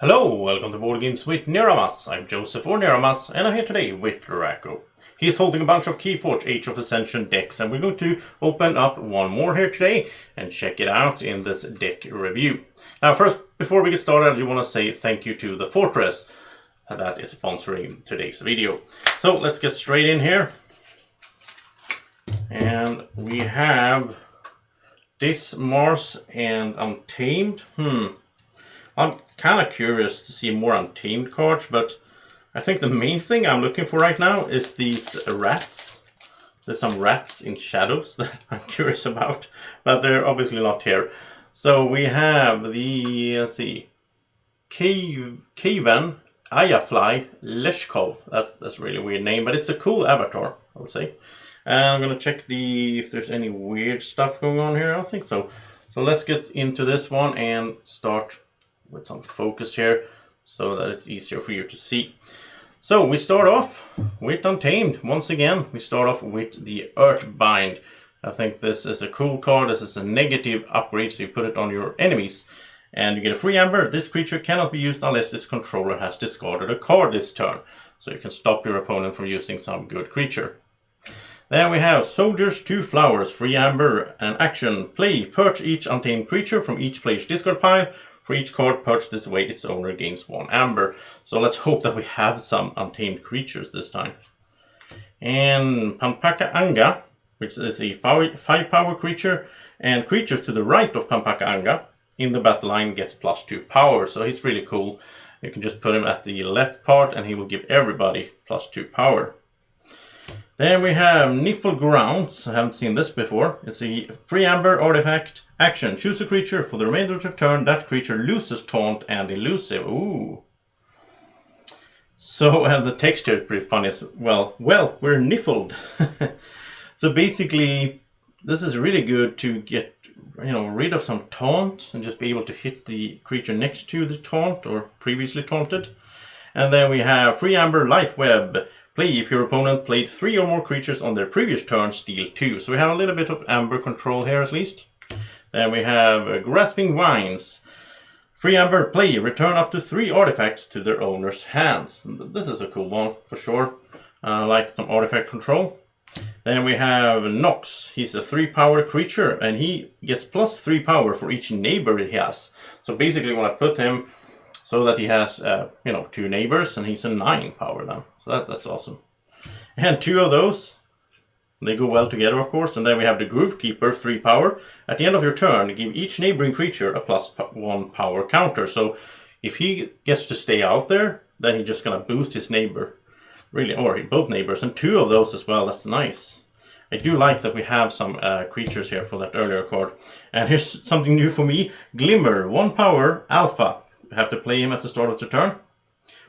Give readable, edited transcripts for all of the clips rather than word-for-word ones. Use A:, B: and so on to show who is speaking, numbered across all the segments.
A: Hello, welcome to Board Games with Niramas. I'm Joseph or Niramas, and I'm here today with Draco. He's holding a bunch of Keyforge Age of Ascension decks, and we're going to open up one more here today and check it out in this deck review. Now first, before we get started, I do want to say thank you to The Fortress that is sponsoring today's video. So let's get straight in here. And we have this Mars and Untamed. I'm kind of curious to see more Untamed cards, but I think the main thing I'm looking for right now is these rats. There's some rats in shadows that I'm curious about, but they're obviously not here. So we have the, let's see, Kaven Ayafly Leshkov. That's a really weird name, but it's a cool avatar, I would say. And I'm going to check if there's any weird stuff going on here. I don't think so. So let's get into this one and start with some focus here so that it's easier for you to see. So we start off with Untamed. Once again, we start off with the Earthbind. I think this is a cool card. This is a negative upgrade, so you put it on your enemies. And you get a free amber. This creature cannot be used unless its controller has discarded a card this turn. So you can stop your opponent from using some good creature. Then we have Soldiers, 2 flowers, free amber, and action. Play, purge each Untamed creature from each player's discard pile. For each card purged this way, its owner gains 1 amber. So let's hope that we have some Untamed creatures this time. And Pampaka Anga, which is a 5-power creature, and creatures to the right of Pampaka Anga in the battle line gets +2 power. So he's really cool. You can just put him at the left part and he will give everybody +2 power. Then we have Niffle Grounds. I haven't seen this before. It's a free amber artifact. Action. Choose a creature. For the remainder of the turn, that creature loses taunt and elusive. Ooh. So, and the texture is pretty funny as well. Well, we're niffled. So basically, this is really good to get, rid of some taunt and just be able to hit the creature next to the taunt or previously taunted. And then we have free amber life web. Play, if your opponent played 3 or more creatures on their previous turn, steal 2. So we have a little bit of amber control here at least. Then we have Grasping Vines. Free amber, play, return up to 3 artifacts to their owner's hands. This is a cool one for sure. Like some artifact control. Then we have Nox. He's a 3-power creature and he gets +3 power for each neighbor he has. So basically when I put him so that he has, 2 neighbors, and he's a 9 power then. So that's awesome. And 2 of those, they go well together, of course. And then we have the Groove Keeper, 3 power. At the end of your turn, give each neighboring creature a +1 power counter. So if he gets to stay out there, then he's just going to boost his neighbor. Really, or both neighbors. And 2 of those as well, that's nice. I do like that we have some creatures here for that earlier card. And here's something new for me. Glimmer, 1 power, alpha. You have to play him at the start of the turn.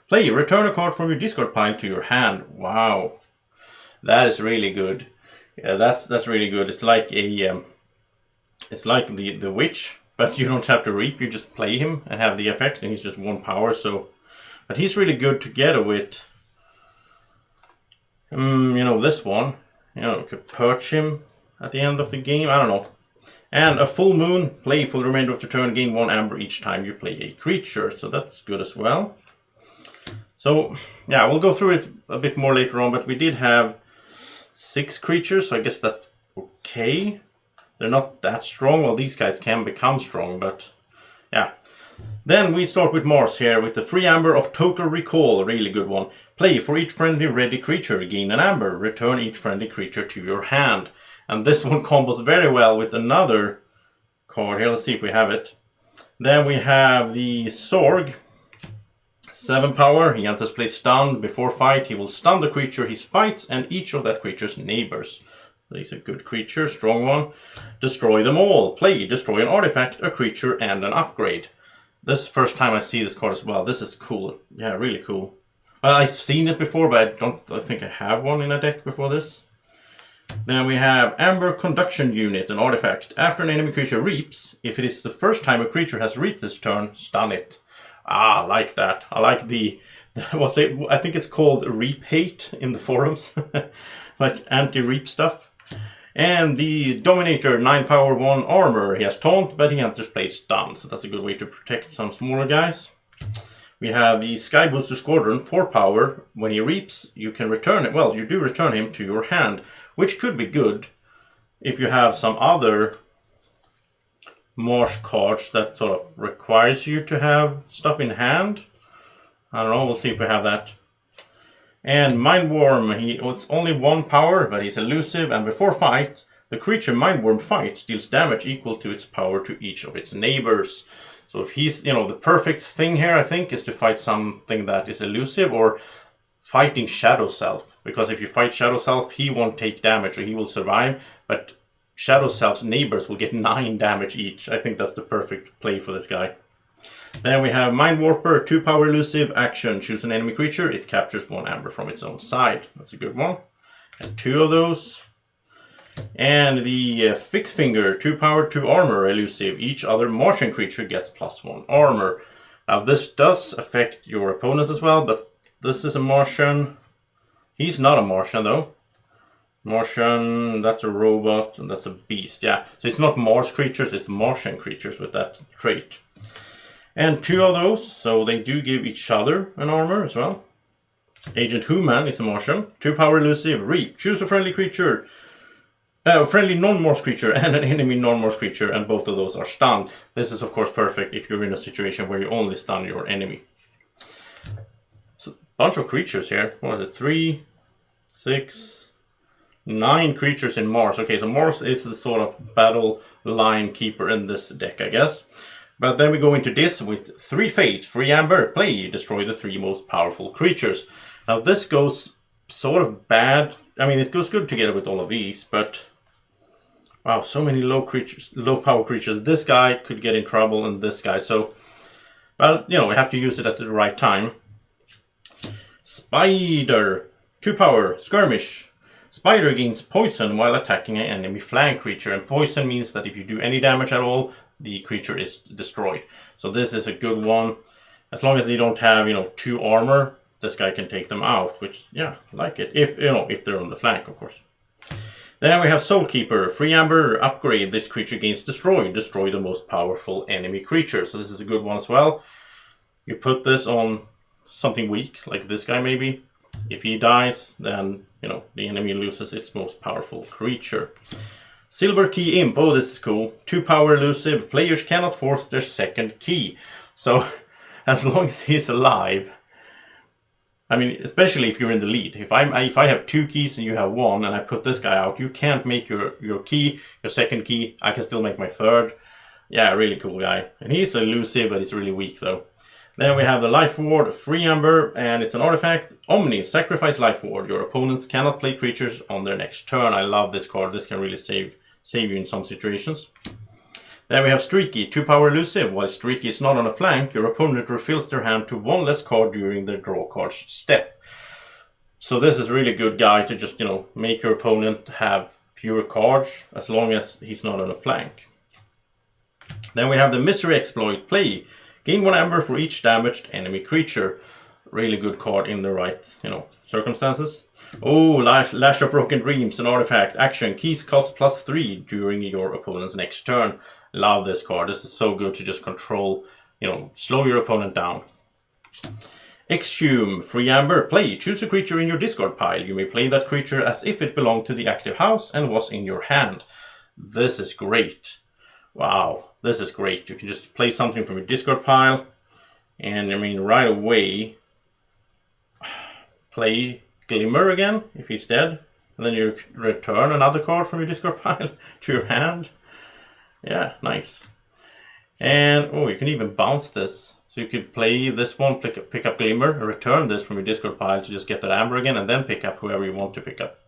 A: Play, return a card from your discard pile to your hand. Wow, that is really good. Yeah, that's really good. It's like a, it's like the witch, but you don't have to reap. You just play him and have the effect, and he's just 1 power. So, but he's really good together with, this one. You could perch him at the end of the game. I don't know. And a full moon, play for the remainder of the turn, gain 1 amber each time you play a creature. So that's good as well. So, yeah, we'll go through it a bit more later on, but we did have 6 creatures, so I guess that's okay. They're not that strong. Well, these guys can become strong, but yeah. Then we start with Mars here with the free amber of Total Recall, a really good one. Play, for each friendly ready creature, gain an amber. Return each friendly creature to your hand. And this one combos very well with another card here. Let's see if we have it. Then we have the Sorg. 7 power. He enters play stunned. Before fight, he will stun the creature he fights and each of that creature's neighbors. So he's a good creature, strong one. Destroy them all. Play, destroy an artifact, a creature, and an upgrade. This is the first time I see this card as well. This is cool. Yeah, really cool. I've seen it before, but I think I have one in a deck before this. Then we have Amber Conduction Unit, an artifact. After an enemy creature reaps, if it is the first time a creature has reaped this turn, stun it. Ah, I like that. I like the I think it's called reap hate in the forums. Like anti-reap stuff. And the Dominator, 9 power, 1 armor. He has taunt, but he enters play stun. So that's a good way to protect some smaller guys. We have the Sky Booster Squadron, 4 power. When he reaps, you can return it. Well, you do return him to your hand, which could be good if you have some other Marsh cards that sort of requires you to have stuff in hand. I don't know, we'll see if we have that. And Mind Worm, it's only 1 power, but he's elusive, and before fight, the creature Mind Worm fights deals damage equal to its power to each of its neighbors. So if he's, the perfect thing here, I think, is to fight something that is elusive or fighting Shadow Self. Because if you fight Shadow Self, he won't take damage, or he will survive, but Shadow Self's neighbors will get 9 damage each. I think that's the perfect play for this guy. Then we have Mind Warper, 2 power elusive, action, choose an enemy creature, it captures 1 amber from its own side. That's a good one. And 2 of those. And the Fix Finger, 2 power, 2 armor, elusive. Each other Martian creature gets +1 armor. Now this does affect your opponent as well, but this is a Martian. He's not a Martian though. Martian, that's a robot, and that's a beast, yeah. So it's not Mars creatures, it's Martian creatures with that trait. And 2 of those, so they do give each other an armor as well. Agent Human is a Martian. 2 power elusive, reap. Choose a friendly creature. Friendly non-Morse creature and an enemy non-Morse creature, and both of those are stunned. This is of course perfect if you're in a situation where you only stun your enemy. So, bunch of creatures here. What is it? 3, 6, 9 creatures in Mars. Okay, so Mars is the sort of battle line keeper in this deck, I guess. But then we go into this with 3 Fates, 3 Amber, play, destroy the 3 most powerful creatures. Now this goes sort of bad. I mean, it goes good together with all of these, but wow, so many low power creatures. This guy could get in trouble, and this guy. So, well, we have to use it at the right time. Spider, 2 power, skirmish. Spider gains poison while attacking an enemy flank creature, and poison means that if you do any damage at all, the creature is destroyed. So this is a good one. As long as they don't have, 2 armor, this guy can take them out, which, yeah, I like it. If they're on the flank, of course. Then we have Soulkeeper, 3 amber, upgrade. This creature gains destroy. Destroy the most powerful enemy creature. So this is a good one as well. You put this on something weak, like this guy maybe. If he dies, then, the enemy loses its most powerful creature. Silver Key Imp, oh this is cool. 2 power elusive, players cannot force their second key. So, as long as he's alive, I mean, especially if you're in the lead. If I have 2 keys and you have 1, and I put this guy out, you can't make your key, your second key. I can still make my third. Yeah, really cool guy. And he's elusive, but he's really weak though. Then we have the Life Ward, 3 amber, and it's an artifact. Omni, sacrifice Life Ward. Your opponents cannot play creatures on their next turn. I love this card. This can really save you in some situations. Then we have Streaky, 2 power elusive. While Streaky is not on a flank, your opponent refills their hand to 1 less card during their draw cards step. So this is a really good guy to just, make your opponent have fewer cards as long as he's not on a flank. Then we have the Misery Exploit, play. Gain 1 amber for each damaged enemy creature. Really good card in the right, circumstances. Oh, Lash of Broken Dreams, an artifact. Action, keys cost +3 during your opponent's next turn. Love this card. This is so good to just control, slow your opponent down. Exhume, 3 amber, play. Choose a creature in your discard pile. You may play that creature as if it belonged to the active house and was in your hand. This is great. Wow, this is great. You can just play something from your discard pile, and I mean right away play Glimmer again if he's dead, and then you return another card from your discard pile to your hand. Yeah, nice. And oh, you can even bounce this. So you could play this one, pick up Glimmer, and return this from your discard pile to just get that amber again, and then pick up whoever you want to pick up.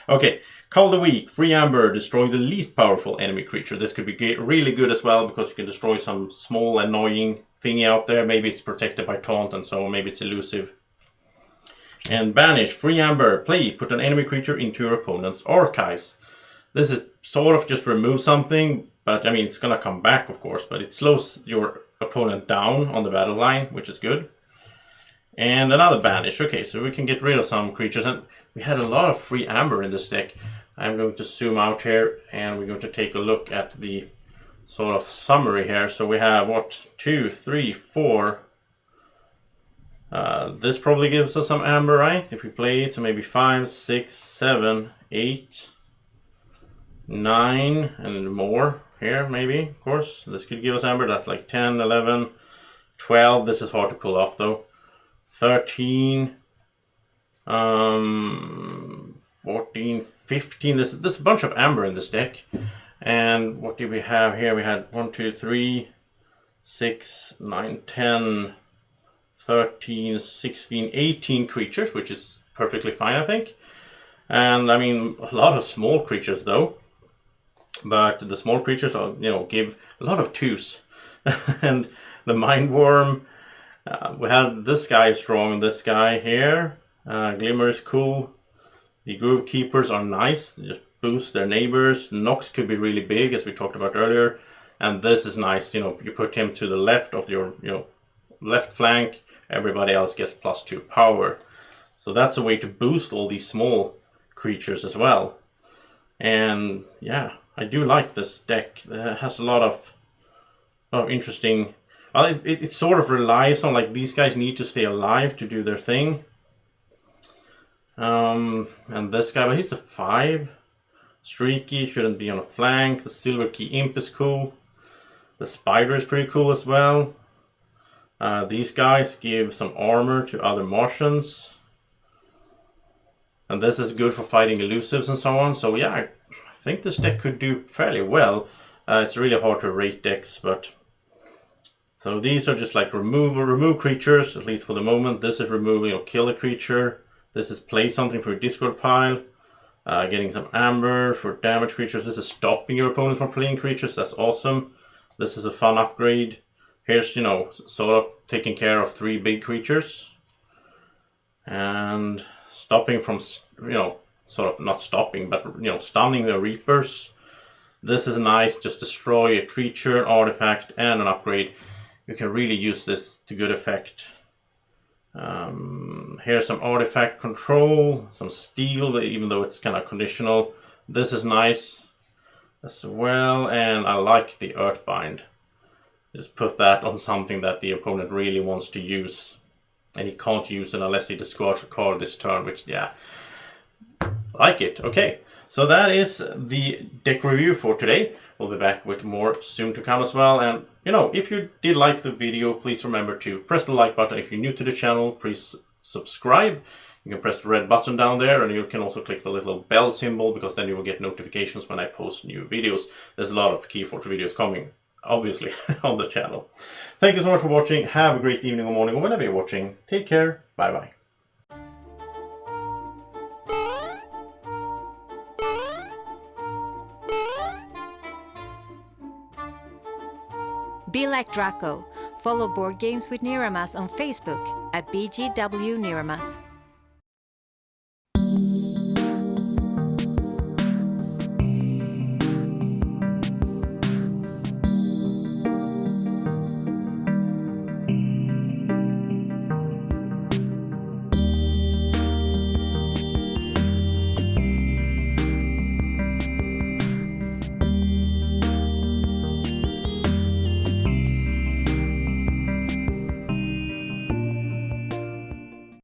A: Okay, Call the Weak, 3 amber, destroy the least powerful enemy creature. This could be really good as well, because you can destroy some small annoying thingy out there. Maybe it's protected by taunt and so maybe it's elusive. And Banish, 3 amber, play, put an enemy creature into your opponent's archives. This is sort of just remove something, but I mean it's gonna come back of course, but it slows your opponent down on the battle line, which is good. And another Banish. Okay, so we can get rid of some creatures, and we had a lot of free amber in this deck. I'm going to zoom out here and we're going to take a look at the sort of summary here. So we have what, 2, 3, 4, This probably gives us some amber, right? If we play it, so maybe 5, 6, 7, 8, 9, and more here, maybe, of course. This could give us amber. That's like 10, 11, 12. This is hard to pull off, though. 13, 14, 15. There's a bunch of amber in this deck. And what did we have here? We had 1, 2, 3, 6, 9, 10, 13, 16, 18 creatures, which is perfectly fine, I think. And I mean, a lot of small creatures though. But the small creatures are, give a lot of 2s. And the Mind Worm, we had this guy strong, this guy here. Glimmer is cool. The Groove Keepers are nice. They just boost their neighbors. Nox could be really big, as we talked about earlier. And this is nice. You put him to the left of your, left flank. Everybody else gets +2 power. So that's a way to boost all these small creatures as well. And yeah, I do like this deck. It has a lot of interesting... it sort of relies on, like, these guys need to stay alive to do their thing. And this guy, but he's a 5. Streaky, shouldn't be on a flank. The Silver Key Imp is cool. The Spider is pretty cool as well. These guys give some armor to other Martians. And this is good for fighting elusives and so on. So yeah, I think this deck could do fairly well. It's really hard to rate decks, but... So these are just like remove creatures, at least for the moment. This is remove, kill a creature. This is play something for your discard pile. Getting some amber for damage creatures. This is stopping your opponent from playing creatures. That's awesome. This is a fun upgrade. Here's, sort of taking care of 3 big creatures. And stopping from, sort of not stopping, but, stunning the Reapers. This is nice. Just destroy a creature, an artifact, and an upgrade. You can really use this to good effect. Here's some artifact control, some steal, even though it's kind of conditional. This is nice as well, and I like the Earthbind. Just put that on something that the opponent really wants to use. And he can't use it unless he discards a card this turn, which, yeah, like it. Okay, so that is the deck review for today. We'll be back with more soon to come as well. And, if you did like the video, please remember to press the like button. If you're new to the channel, please subscribe. You can press the red button down there, and you can also click the little bell symbol, because then you will get notifications when I post new videos. There's a lot of Keyforge videos coming, obviously, on the channel. Thank you so much for watching. Have a great evening or morning, or whenever you're watching. Take care. Bye-bye.
B: Be like Draco. Follow Board Games with Niramas on Facebook at BGW Niramas.